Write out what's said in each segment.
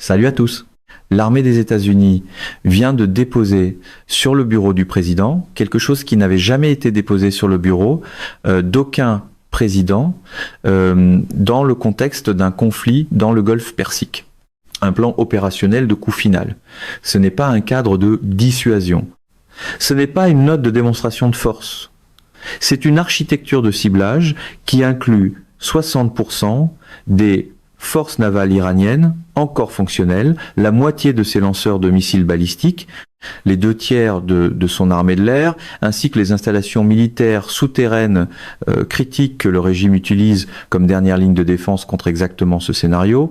Salut à tous. L'armée des États-Unis vient de déposer sur le bureau du président quelque chose qui n'avait jamais été déposé sur le bureau d'aucun président dans le contexte d'un conflit dans le Golfe Persique. Un plan opérationnel de coup final. Ce n'est pas un cadre de dissuasion. Ce n'est pas une note de démonstration de force. C'est une architecture de ciblage qui inclut 60% des forces navales iraniennes encore fonctionnelles, la moitié de ses lanceurs de missiles balistiques, les 2/3 de son armée de l'air, ainsi que les installations militaires souterraines critiques que le régime utilise comme dernière ligne de défense contre exactement ce scénario.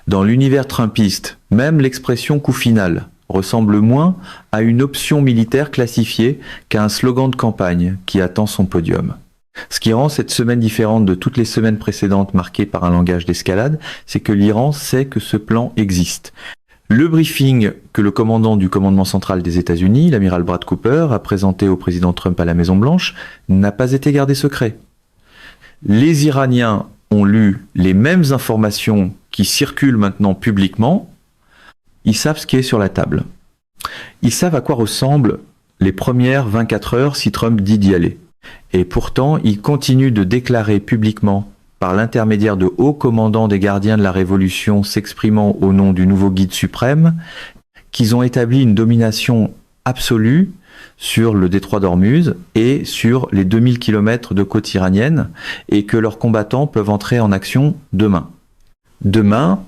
Dans l'univers trumpiste, même l'expression coup final ressemble moins à une option militaire classifiée qu'à un slogan de campagne qui attend son podium. Ce qui rend cette semaine différente de toutes les semaines précédentes marquées par un langage d'escalade, c'est que l'Iran sait que ce plan existe. Le briefing que le commandant du commandement central des États-Unis, l'amiral Brad Cooper, a présenté au président Trump à la Maison-Blanche, n'a pas été gardé secret. Les Iraniens ont lu les mêmes informations qui circulent maintenant publiquement. Ils savent ce qui est sur la table. Ils savent à quoi ressemblent les premières 24 heures si Trump dit d'y aller. Et pourtant, ils continuent de déclarer publiquement, par l'intermédiaire de hauts commandants des gardiens de la Révolution s'exprimant au nom du nouveau guide suprême, qu'ils ont établi une domination absolue sur le détroit d'Ormuz et sur les 2000 km de côte iranienne, et que leurs combattants peuvent entrer en action demain. Demain,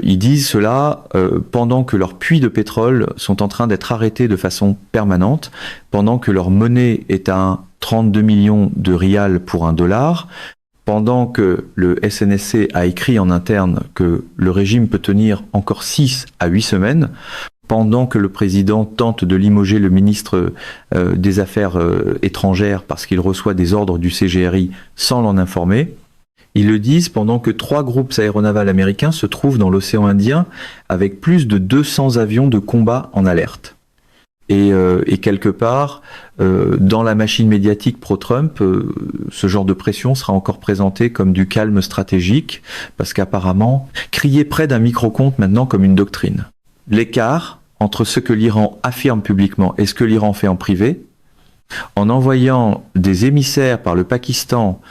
ils disent cela pendant que leurs puits de pétrole sont en train d'être arrêtés de façon permanente, pendant que leur monnaie est à 32 millions de rials pour $1, pendant que le SNSC a écrit en interne que le régime peut tenir encore 6 à 8 semaines, pendant que le président tente de limoger le ministre des Affaires étrangères parce qu'il reçoit des ordres du CGRI sans l'en informer. Ils le disent pendant que 3 groupes aéronavals américains se trouvent dans l'océan Indien avec plus de 200 avions de combat en alerte. Et quelque part, dans la machine médiatique pro-Trump, ce genre de pression sera encore présenté comme du calme stratégique, parce qu'apparemment, crier près d'un micro compte maintenant comme une doctrine. L'écart entre ce que l'Iran affirme publiquement et ce que l'Iran fait en privé, en envoyant des émissaires par le Pakistan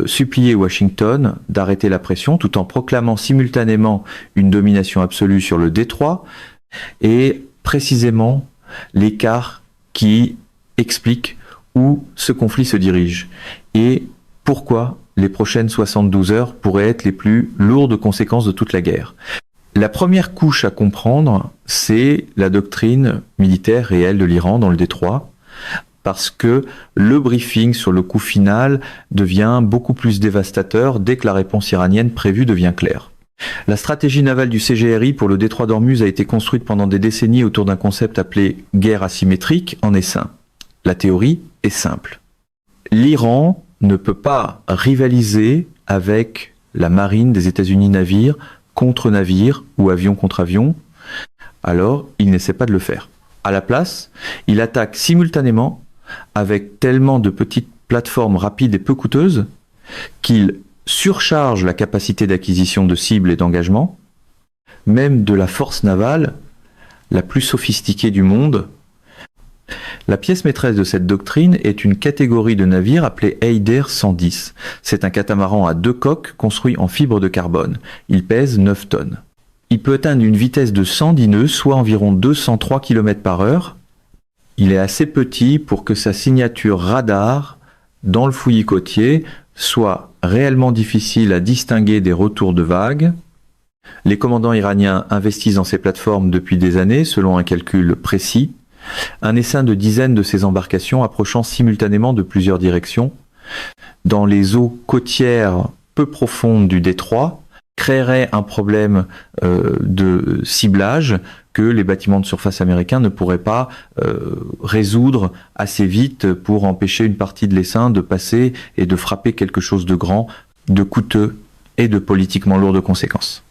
supplier Washington d'arrêter la pression, tout en proclamant simultanément une domination absolue sur le détroit, et précisément l'écart qui explique où ce conflit se dirige et pourquoi les prochaines 72 heures pourraient être les plus lourdes conséquences de toute la guerre. La première couche à comprendre, c'est la doctrine militaire réelle de l'Iran dans le détroit, parce que le briefing sur le coup final devient beaucoup plus dévastateur dès que la réponse iranienne prévue devient claire. La stratégie navale du CGRI pour le détroit d'Ormuz a été construite pendant des décennies autour d'un concept appelé guerre asymétrique en essaim. La théorie est simple. L'Iran ne peut pas rivaliser avec la marine des États-Unis navire contre navire ou avion contre avion, alors il n'essaie pas de le faire. À la place, il attaque simultanément avec tellement de petites plateformes rapides et peu coûteuses qu'il surcharge la capacité d'acquisition de cibles et d'engagement, même de la force navale la plus sophistiquée du monde. La pièce maîtresse de cette doctrine est une catégorie de navires appelée Haider 110. C'est un catamaran à 2 coques construit en fibre de carbone. Il pèse 9 tonnes. Il peut atteindre une vitesse de 110 nœuds, soit environ 203 km/h. Il est assez petit pour que sa signature radar dans le fouillis côtier soit réellement difficile à distinguer des retours de vagues. Les commandants iraniens investissent dans ces plateformes depuis des années, selon un calcul précis. Un essaim de dizaines de ces embarcations approchant simultanément de plusieurs directions, dans les eaux côtières peu profondes du détroit, créerait un problème de ciblage que les bâtiments de surface américains ne pourraient pas résoudre assez vite pour empêcher une partie de l'essaim de passer et de frapper quelque chose de grand, de coûteux et de politiquement lourd de conséquences.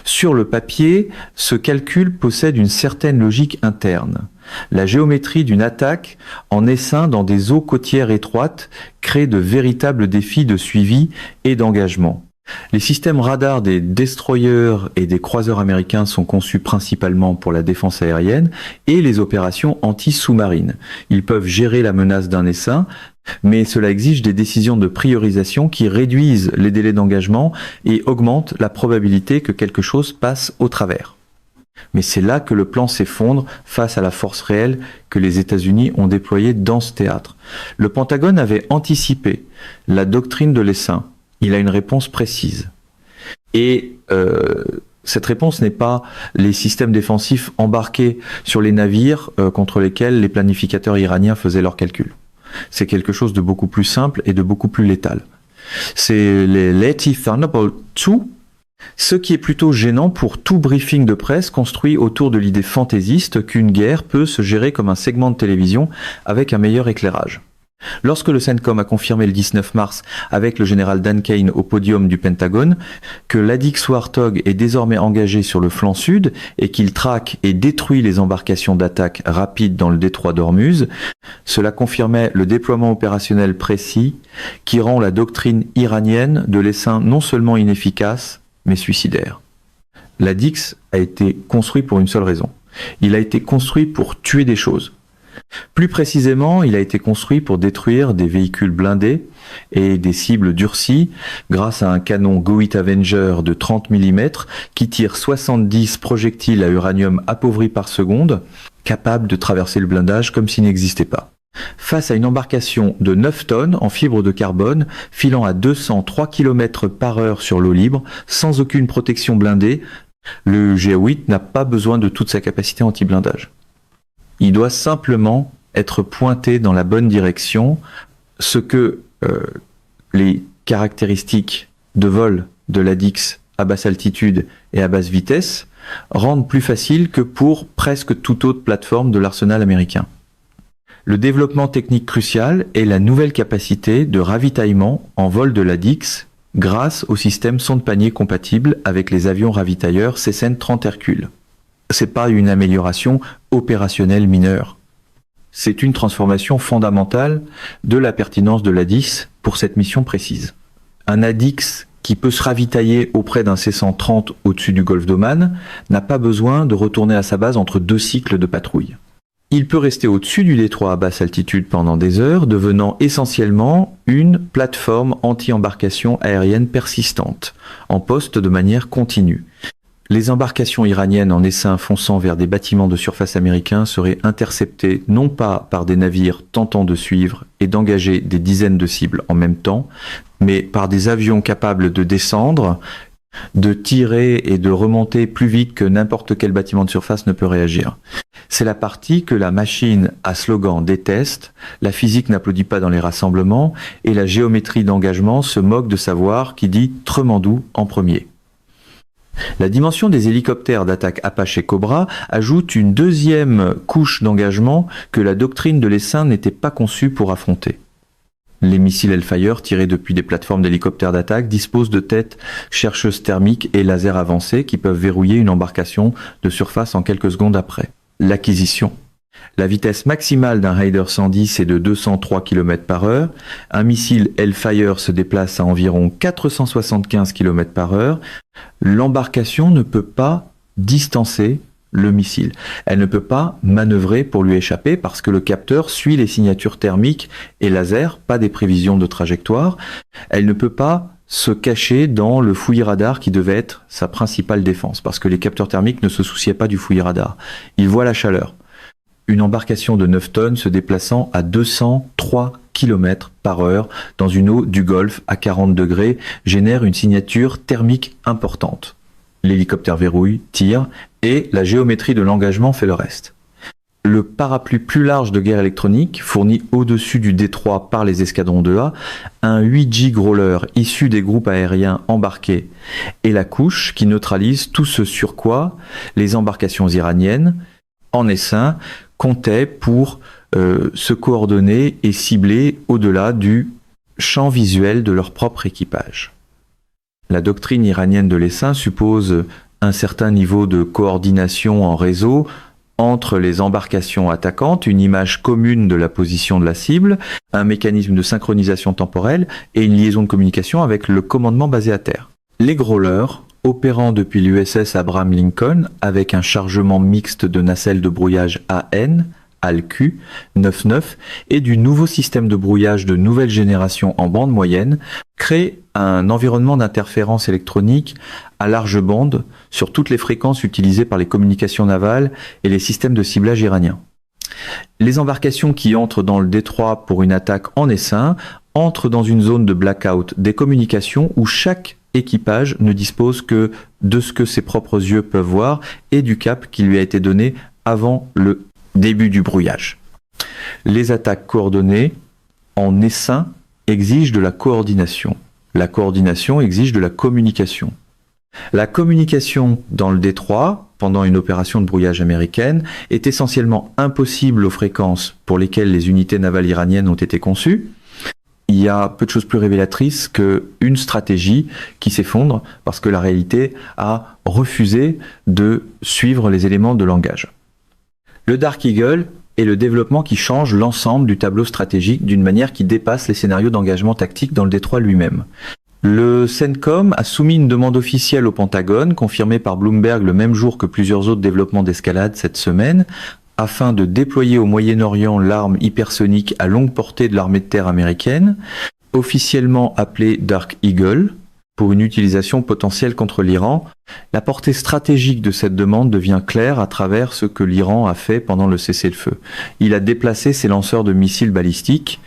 Sur le papier, ce calcul possède une certaine logique interne. La géométrie d'une attaque en essaim dans des eaux côtières étroites crée de véritables défis de suivi et d'engagement. Les systèmes radars des destroyers et des croiseurs américains sont conçus principalement pour la défense aérienne et les opérations anti-sous-marines. Ils peuvent gérer la menace d'un essaim, mais cela exige des décisions de priorisation qui réduisent les délais d'engagement et augmentent la probabilité que quelque chose passe au travers. Mais c'est là que le plan s'effondre face à la force réelle que les États-Unis ont déployée dans ce théâtre. Le Pentagone avait anticipé la doctrine de l'essaim. Il a une réponse précise. Et cette réponse n'est pas les systèmes défensifs embarqués sur les navires contre lesquels les planificateurs iraniens faisaient leurs calculs. C'est quelque chose de beaucoup plus simple et de beaucoup plus létal. C'est les Latif Thunderbolt 2, ce qui est plutôt gênant pour tout briefing de presse construit autour de l'idée fantaisiste qu'une guerre peut se gérer comme un segment de télévision avec un meilleur éclairage. Lorsque le CENTCOM a confirmé le 19 mars avec le général Dan Kane au podium du Pentagone que l'Addix Warthog est désormais engagé sur le flanc sud et qu'il traque et détruit les embarcations d'attaque rapides dans le détroit d'Ormuz, cela confirmait le déploiement opérationnel précis qui rend la doctrine iranienne de l'essaim non seulement inefficace, mais suicidaire. L'Addix a été construit pour une seule raison. Il a été construit pour tuer des choses. Plus précisément, il a été construit pour détruire des véhicules blindés et des cibles durcies grâce à un canon Gowit Avenger de 30 mm qui tire 70 projectiles à uranium appauvri par seconde, capable de traverser le blindage comme s'il n'existait pas. Face à une embarcation de 9 tonnes en fibre de carbone, filant à 203 km/h sur l'eau libre, sans aucune protection blindée, le GA-8 n'a pas besoin de toute sa capacité anti-blindage. Il doit simplement être pointé dans la bonne direction, ce que les caractéristiques de vol de l'Addix à basse altitude et à basse vitesse rendent plus facile que pour presque toute autre plateforme de l'arsenal américain. Le développement technique crucial est la nouvelle capacité de ravitaillement en vol de l'Addix grâce au système sonde-panier compatible avec les avions ravitailleurs Cessna-30 Hercule. C'est pas une amélioration opérationnelle mineure. C'est une transformation fondamentale de la pertinence de l'Addix pour cette mission précise. Un Addix qui peut se ravitailler auprès d'un C-130 au-dessus du golfe d'Oman n'a pas besoin de retourner à sa base entre 2 cycles de patrouille. Il peut rester au-dessus du détroit à basse altitude pendant des heures, devenant essentiellement une plateforme anti-embarcation aérienne persistante, en poste de manière continue. Les embarcations iraniennes en essaim fonçant vers des bâtiments de surface américains seraient interceptées non pas par des navires tentant de suivre et d'engager des dizaines de cibles en même temps, mais par des avions capables de descendre, de tirer et de remonter plus vite que n'importe quel bâtiment de surface ne peut réagir. C'est la partie que la machine à slogan déteste, la physique n'applaudit pas dans les rassemblements et la géométrie d'engagement se moque de savoir qui dit Tremandou en premier. La dimension des hélicoptères d'attaque Apache et Cobra ajoute une deuxième couche d'engagement que la doctrine de l'essaim n'était pas conçue pour affronter. Les missiles Hellfire tirés depuis des plateformes d'hélicoptères d'attaque disposent de têtes chercheuses thermiques et lasers avancés qui peuvent verrouiller une embarcation de surface en quelques secondes après. L'acquisition. La vitesse maximale d'un Raider 110 est de 203 km/h. Un missile Hellfire se déplace à environ 475 km/h. L'embarcation ne peut pas distancer le missile. Elle ne peut pas manœuvrer pour lui échapper parce que le capteur suit les signatures thermiques et laser, pas des prévisions de trajectoire. Elle ne peut pas se cacher dans le fouillis radar qui devait être sa principale défense parce que les capteurs thermiques ne se souciaient pas du fouillis radar. Ils voient la chaleur. Une embarcation de 9 tonnes se déplaçant à 203 km/h dans une eau du Golfe à 40 degrés génère une signature thermique importante. L'hélicoptère verrouille, tire, et la géométrie de l'engagement fait le reste. Le parapluie plus large de guerre électronique, fourni au-dessus du détroit par les escadrons de A, un 8G Growler issu des groupes aériens embarqués, et la couche qui neutralise tout ce sur quoi les embarcations iraniennes, en essaim, comptaient pour se coordonner et cibler au-delà du champ visuel de leur propre équipage. La doctrine iranienne de l'essaim suppose un certain niveau de coordination en réseau entre les embarcations attaquantes, une image commune de la position de la cible, un mécanisme de synchronisation temporelle et une liaison de communication avec le commandement basé à terre. Les Growlers, opérant depuis l'USS Abraham Lincoln avec un chargement mixte de nacelles de brouillage AN, ALQ 99 et du nouveau système de brouillage de nouvelle génération en bande moyenne, créent un environnement d'interférence électronique à large bande sur toutes les fréquences utilisées par les communications navales et les systèmes de ciblage iraniens. Les embarcations qui entrent dans le détroit pour une attaque en essaim entrent dans une zone de blackout des communications où chaque équipage ne dispose que de ce que ses propres yeux peuvent voir et du cap qui lui a été donné avant le début du brouillage. Les attaques coordonnées en essaim exigent de la coordination. La coordination exige de la communication. La communication dans le détroit, pendant une opération de brouillage américaine, est essentiellement impossible aux fréquences pour lesquelles les unités navales iraniennes ont été conçues. Il y a peu de choses plus révélatrices qu'une stratégie qui s'effondre parce que la réalité a refusé de suivre les éléments de langage. Le Dark Eagle est le développement qui change l'ensemble du tableau stratégique d'une manière qui dépasse les scénarios d'engagement tactique dans le détroit lui-même. Le CENTCOM a soumis une demande officielle au Pentagone, confirmée par Bloomberg le même jour que plusieurs autres développements d'escalade cette semaine, afin de déployer au Moyen-Orient l'arme hypersonique à longue portée de l'armée de terre américaine, officiellement appelée Dark Eagle, pour une utilisation potentielle contre l'Iran. La portée stratégique de cette demande devient claire à travers ce que l'Iran a fait pendant le cessez-le-feu. Il a déplacé ses lanceurs de missiles balistiques.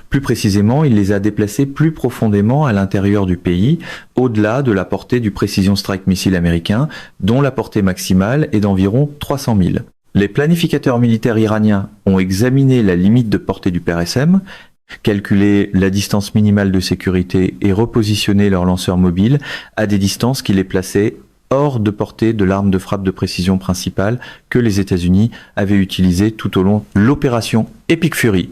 Plus précisément, il les a déplacés plus profondément à l'intérieur du pays, au-delà de la portée du Precision Strike Missile américain, dont la portée maximale est d'environ 300 000. Les planificateurs militaires iraniens ont examiné la limite de portée du PRSM, calculé la distance minimale de sécurité et repositionné leurs lanceurs mobiles à des distances qui les plaçaient hors de portée de l'arme de frappe de précision principale que les États-Unis avaient utilisée tout au long de l'opération Epic Fury.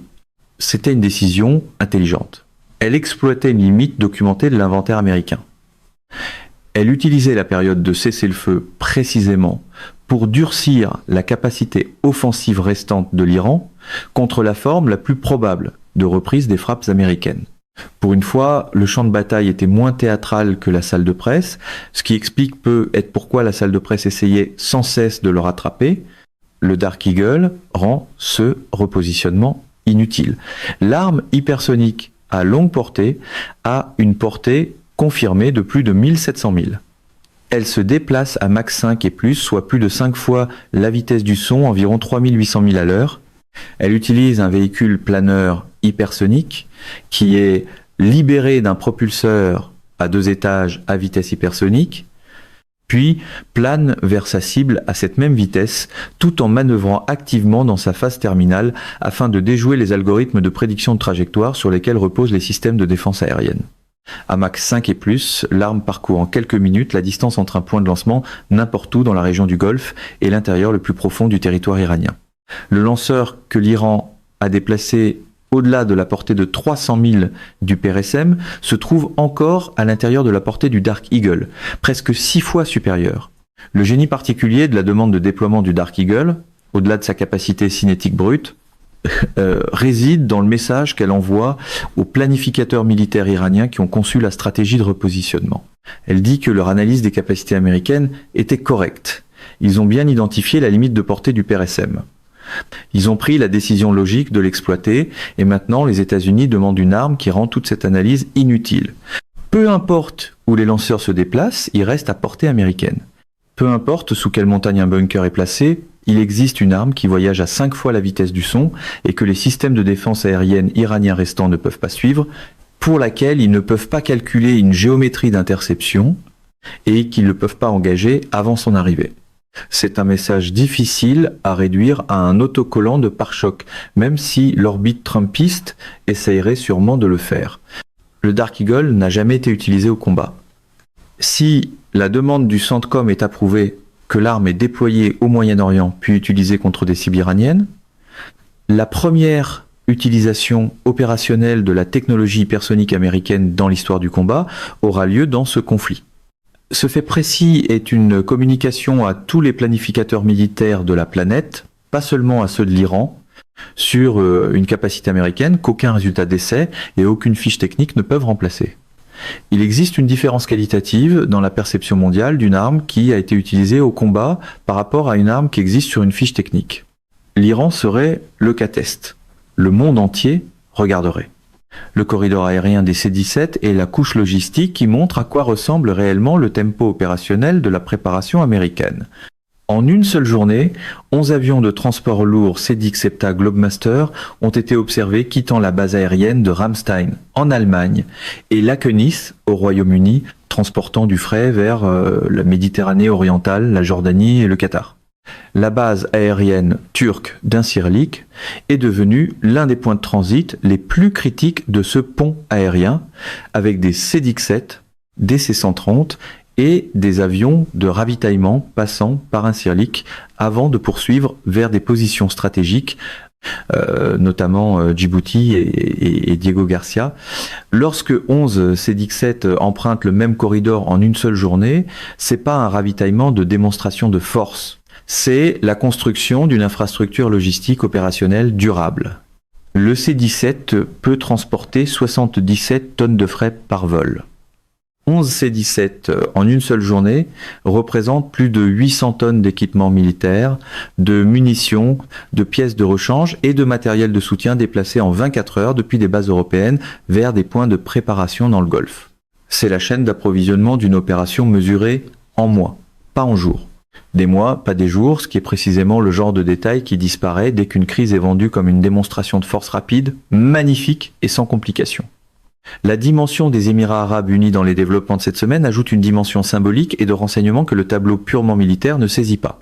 C'était une décision intelligente. Elle exploitait une limite documentée de l'inventaire américain. Elle utilisait la période de cessez-le-feu précisément pour durcir la capacité offensive restante de l'Iran contre la forme la plus probable de reprise des frappes américaines. Pour une fois, le champ de bataille était moins théâtral que la salle de presse, ce qui explique peut être pourquoi la salle de presse essayait sans cesse de le rattraper. Le Dark Eagle rend ce repositionnement inutile. L'arme hypersonique à longue portée a une portée confirmée de plus de 1700 000. Elle se déplace à Mach 5 et plus, soit plus de 5 fois la vitesse du son, environ 3800 000 à l'heure. Elle utilise un véhicule planeur hypersonique qui est libéré d'un propulseur à 2 étages à vitesse hypersonique, puis plane vers sa cible à cette même vitesse, tout en manœuvrant activement dans sa phase terminale afin de déjouer les algorithmes de prédiction de trajectoire sur lesquels reposent les systèmes de défense aérienne. À Mach 5 et plus, l'arme parcourt en quelques minutes la distance entre un point de lancement n'importe où dans la région du Golfe et l'intérieur le plus profond du territoire iranien. Le lanceur que l'Iran a déplacé au-delà de la portée de 300 000 du PRSM se trouve encore à l'intérieur de la portée du Dark Eagle, presque 6 fois supérieur. Le génie particulier de la demande de déploiement du Dark Eagle, au-delà de sa capacité cinétique brute, réside dans le message qu'elle envoie aux planificateurs militaires iraniens qui ont conçu la stratégie de repositionnement. Elle dit que leur analyse des capacités américaines était correcte. Ils ont bien identifié la limite de portée du PRSM. Ils ont pris la décision logique de l'exploiter et maintenant les États-Unis demandent une arme qui rend toute cette analyse inutile. Peu importe où les lanceurs se déplacent, ils restent à portée américaine. Peu importe sous quelle montagne un bunker est placé, il existe une arme qui voyage à 5 fois la vitesse du son et que les systèmes de défense aérienne iraniens restants ne peuvent pas suivre, pour laquelle ils ne peuvent pas calculer une géométrie d'interception et qu'ils ne peuvent pas engager avant son arrivée. C'est un message difficile à réduire à un autocollant de pare-choc, même si l'orbite trumpiste essayerait sûrement de le faire. Le Dark Eagle n'a jamais été utilisé au combat. Si la demande du CENTCOM est approuvée, que l'arme est déployée au Moyen-Orient puis utilisée contre des cibles iraniennes, la première utilisation opérationnelle de la technologie hypersonique américaine dans l'histoire du combat aura lieu dans ce conflit. Ce fait précis est une communication à tous les planificateurs militaires de la planète, pas seulement à ceux de l'Iran, sur une capacité américaine qu'aucun résultat d'essai et aucune fiche technique ne peuvent remplacer. Il existe une différence qualitative dans la perception mondiale d'une arme qui a été utilisée au combat par rapport à une arme qui existe sur une fiche technique. L'Iran serait le cas test. Le monde entier regarderait. Le corridor aérien des C-17 est la couche logistique qui montre à quoi ressemble réellement le tempo opérationnel de la préparation américaine. En une seule journée, 11 avions de transport lourd C-10 Septa Globemaster ont été observés quittant la base aérienne de Ramstein en Allemagne et Lakenis au Royaume-Uni, transportant du fret vers la Méditerranée orientale, la Jordanie et le Qatar. La base aérienne turque d'Incirlik est devenue l'un des points de transit les plus critiques de ce pont aérien, avec des C-17, des C-130 et des avions de ravitaillement passant par Incirlik avant de poursuivre vers des positions stratégiques, notamment Djibouti et Diego Garcia. Lorsque 11 C-17 empruntent le même corridor en une seule journée, c'est pas un ravitaillement de démonstration de force. C'est la construction d'une infrastructure logistique opérationnelle durable. Le C-17 peut transporter 77 tonnes de fret par vol. 11 C-17 en une seule journée représentent plus de 800 tonnes d'équipements militaires, de munitions, de pièces de rechange et de matériel de soutien déplacés en 24 heures depuis des bases européennes vers des points de préparation dans le Golfe. C'est la chaîne d'approvisionnement d'une opération mesurée en mois, pas en jours. Des mois, pas des jours, ce qui est précisément le genre de détail qui disparaît dès qu'une crise est vendue comme une démonstration de force rapide, magnifique et sans complications. La dimension des Émirats arabes unis dans les développements de cette semaine ajoute une dimension symbolique et de renseignement que le tableau purement militaire ne saisit pas.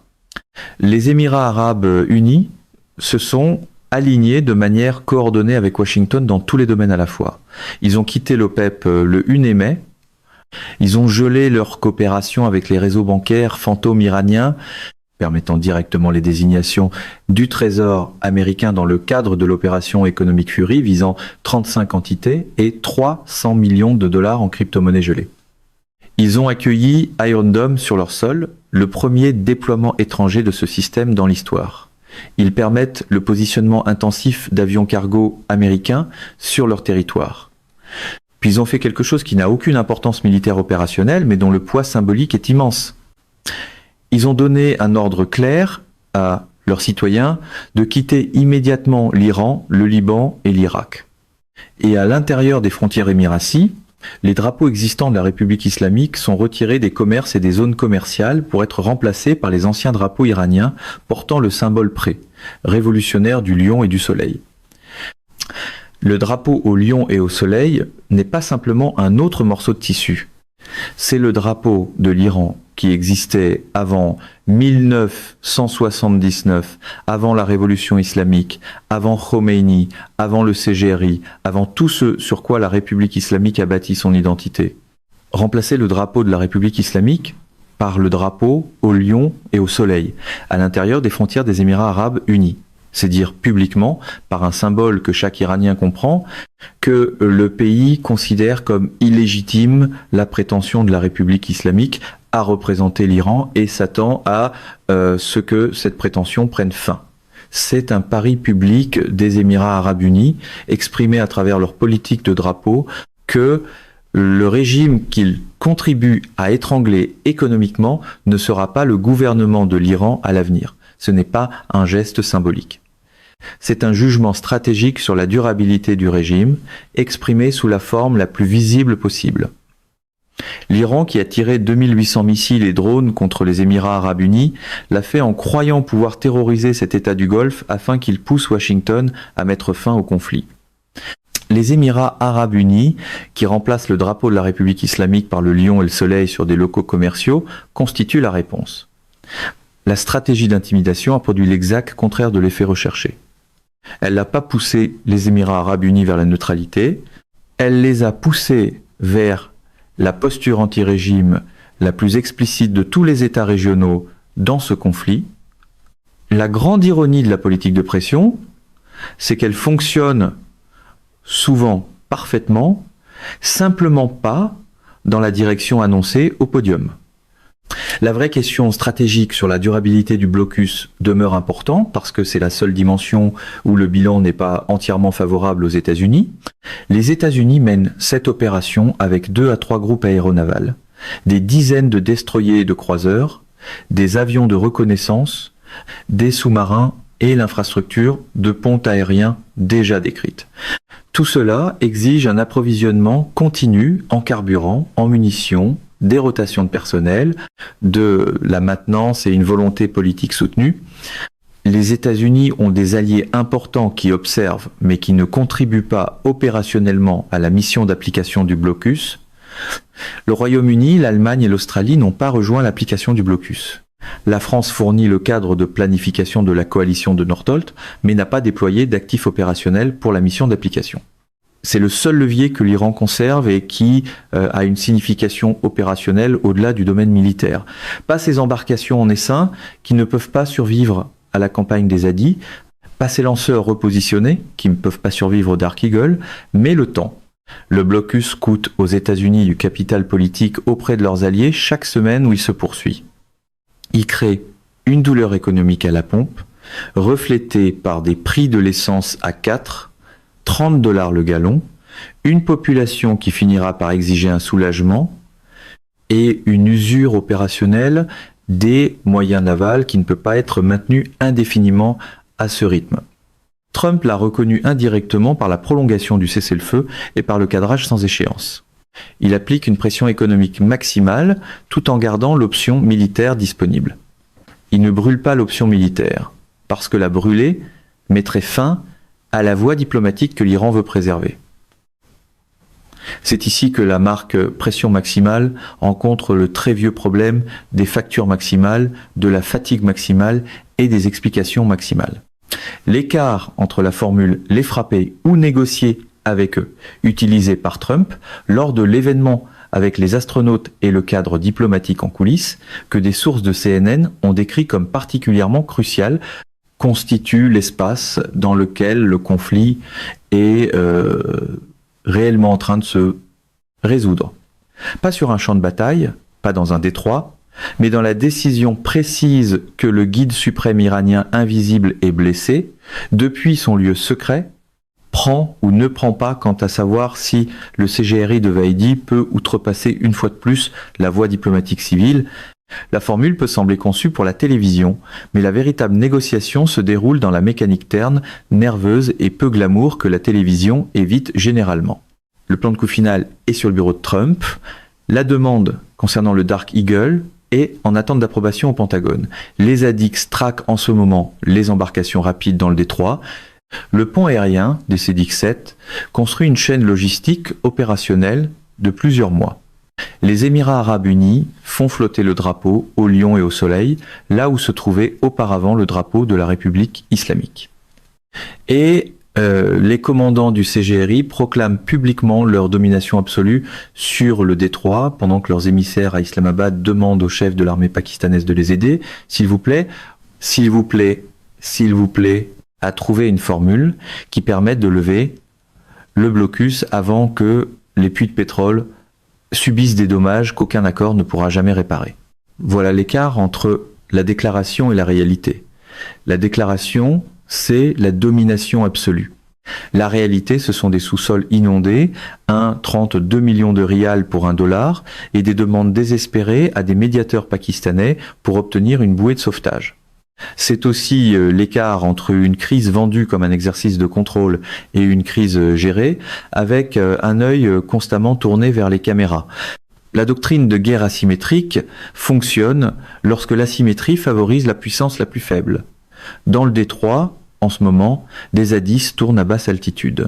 Les Émirats arabes unis se sont alignés de manière coordonnée avec Washington dans tous les domaines à la fois. Ils ont quitté l'OPEP le 1er mai. Ils ont gelé leur coopération avec les réseaux bancaires fantômes iraniens, permettant directement les désignations du Trésor américain dans le cadre de l'opération Economic Fury visant 35 entités et 300 millions de dollars en crypto-monnaies gelées. Ils ont accueilli Iron Dome sur leur sol, le premier déploiement étranger de ce système dans l'histoire. Ils permettent le positionnement intensif d'avions cargo américains sur leur territoire. Puis ils ont fait quelque chose qui n'a aucune importance militaire opérationnelle, mais dont le poids symbolique est immense. Ils ont donné un ordre clair à leurs citoyens de quitter immédiatement l'Iran, le Liban et l'Irak. Et à l'intérieur des frontières émiraties, les drapeaux existants de la République islamique sont retirés des commerces et des zones commerciales pour être remplacés par les anciens drapeaux iraniens portant le symbole pré, révolutionnaire du lion et du soleil. Le drapeau au lion et au soleil n'est pas simplement un autre morceau de tissu. C'est le drapeau de l'Iran qui existait avant 1979, avant la révolution islamique, avant Khomeini, avant le CGRI, avant tout ce sur quoi la République islamique a bâti son identité. Remplacer le drapeau de la République islamique par le drapeau au lion et au soleil, à l'intérieur des frontières des Émirats arabes unis. C'est dire publiquement, par un symbole que chaque Iranien comprend, que le pays considère comme illégitime la prétention de la République islamique à représenter l'Iran et s'attend à ce que cette prétention prenne fin. C'est un pari public des Émirats arabes unis, exprimé à travers leur politique de drapeau, que le régime qu'ils contribuent à étrangler économiquement ne sera pas le gouvernement de l'Iran à l'avenir. Ce n'est pas un geste symbolique. C'est un jugement stratégique sur la durabilité du régime, exprimé sous la forme la plus visible possible. L'Iran, qui a tiré 2800 missiles et drones contre les Émirats arabes unis, l'a fait en croyant pouvoir terroriser cet État du Golfe afin qu'il pousse Washington à mettre fin au conflit. Les Émirats arabes unis, qui remplacent le drapeau de la République islamique par le lion et le soleil sur des locaux commerciaux, constituent la réponse. La stratégie d'intimidation a produit l'exact contraire de l'effet recherché. Elle n'a pas poussé les Émirats arabes unis vers la neutralité, elle les a poussés vers la posture anti-régime la plus explicite de tous les États régionaux dans ce conflit. La grande ironie de la politique de pression, c'est qu'elle fonctionne souvent parfaitement, simplement pas dans la direction annoncée au podium. La vraie question stratégique sur la durabilité du blocus demeure importante parce que c'est la seule dimension où le bilan n'est pas entièrement favorable aux États-Unis. Les États-Unis mènent cette opération avec 2 à 3 groupes aéronavals, des dizaines de destroyers et de croiseurs, des avions de reconnaissance, des sous-marins et l'infrastructure de ponts aériens déjà décrite. Tout cela exige un approvisionnement continu en carburant, en munitions, des rotations de personnel, de la maintenance et une volonté politique soutenue. Les États-Unis ont des alliés importants qui observent, mais qui ne contribuent pas opérationnellement à la mission d'application du blocus. Le Royaume-Uni, l'Allemagne et l'Australie n'ont pas rejoint l'application du blocus. La France fournit le cadre de planification de la coalition de Northolt, mais n'a pas déployé d'actifs opérationnels pour la mission d'application. C'est le seul levier que l'Iran conserve et qui a une signification opérationnelle au-delà du domaine militaire. Pas ces embarcations en essaim qui ne peuvent pas survivre à la campagne des Hadiths, pas ces lanceurs repositionnés qui ne peuvent pas survivre au Dark Eagle, mais le temps. Le blocus coûte aux États-Unis du capital politique auprès de leurs alliés chaque semaine où il se poursuit. Il crée une douleur économique à la pompe, reflétée par des prix de l'essence à 30 $ le gallon, une population qui finira par exiger un soulagement et une usure opérationnelle des moyens navals qui ne peut pas être maintenue indéfiniment à ce rythme. Trump l'a reconnu indirectement par la prolongation du cessez-le-feu et par le cadrage sans échéance. Il applique une pression économique maximale tout en gardant l'option militaire disponible. Il ne brûle pas l'option militaire, parce que la brûler mettrait fin à la voie diplomatique que l'Iran veut préserver. C'est ici que la marque pression maximale rencontre le très vieux problème des factures maximales, de la fatigue maximale et des explications maximales. L'écart entre la formule « les frapper » ou « négocier avec eux » utilisée par Trump lors de l'événement avec les astronautes et le cadre diplomatique en coulisses, que des sources de CNN ont décrit comme particulièrement crucial, constitue l'espace dans lequel le conflit est réellement en train de se résoudre. Pas sur un champ de bataille, pas dans un détroit, mais dans la décision précise que le guide suprême iranien invisible et blessé, depuis son lieu secret, prend ou ne prend pas quant à savoir si le CGRI de Vahidi peut outrepasser une fois de plus la voie diplomatique civile. La formule peut sembler conçue pour la télévision, mais la véritable négociation se déroule dans la mécanique terne, nerveuse et peu glamour que la télévision évite généralement. Le plan de coup final est sur le bureau de Trump. La demande concernant le Dark Eagle est en attente d'approbation au Pentagone. Les ADIX traquent en ce moment les embarcations rapides dans le détroit. Le pont aérien des CDX-7 construit une chaîne logistique opérationnelle de plusieurs mois. Les Émirats arabes unis font flotter le drapeau au lion et au soleil, là où se trouvait auparavant le drapeau de la République islamique. Et les commandants du CGRI proclament publiquement leur domination absolue sur le détroit, pendant que leurs émissaires à Islamabad demandent au chef de l'armée pakistanaise de les aider. S'il vous plaît, à trouver une formule qui permette de lever le blocus avant que les puits de pétrole subissent des dommages qu'aucun accord ne pourra jamais réparer. Voilà l'écart entre la déclaration et la réalité. La déclaration, c'est la domination absolue. La réalité, ce sont des sous-sols inondés, 32 millions de rials pour $1, et des demandes désespérées à des médiateurs pakistanais pour obtenir une bouée de sauvetage. C'est aussi l'écart entre une crise vendue comme un exercice de contrôle et une crise gérée, avec un œil constamment tourné vers les caméras. La doctrine de guerre asymétrique fonctionne lorsque l'asymétrie favorise la puissance la plus faible. Dans le détroit, en ce moment, des A-10 tournent à basse altitude.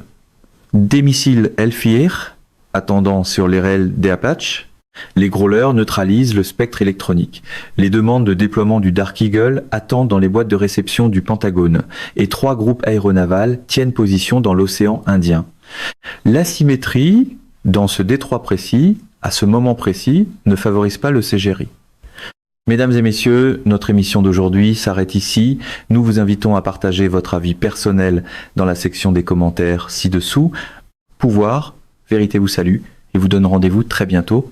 Des missiles Hellfire, attendant sur les rails des Apache, les growlers neutralisent le spectre électronique. Les demandes de déploiement du Dark Eagle attendent dans les boîtes de réception du Pentagone, et 3 groupes aéronavals tiennent position dans l'océan Indien. L'asymétrie, dans ce détroit précis, à ce moment précis, ne favorise pas le CGRI. Mesdames et messieurs, notre émission d'aujourd'hui s'arrête ici. Nous vous invitons à partager votre avis personnel dans la section des commentaires ci-dessous. Pouvoir, vérité vous salue et vous donne rendez-vous très bientôt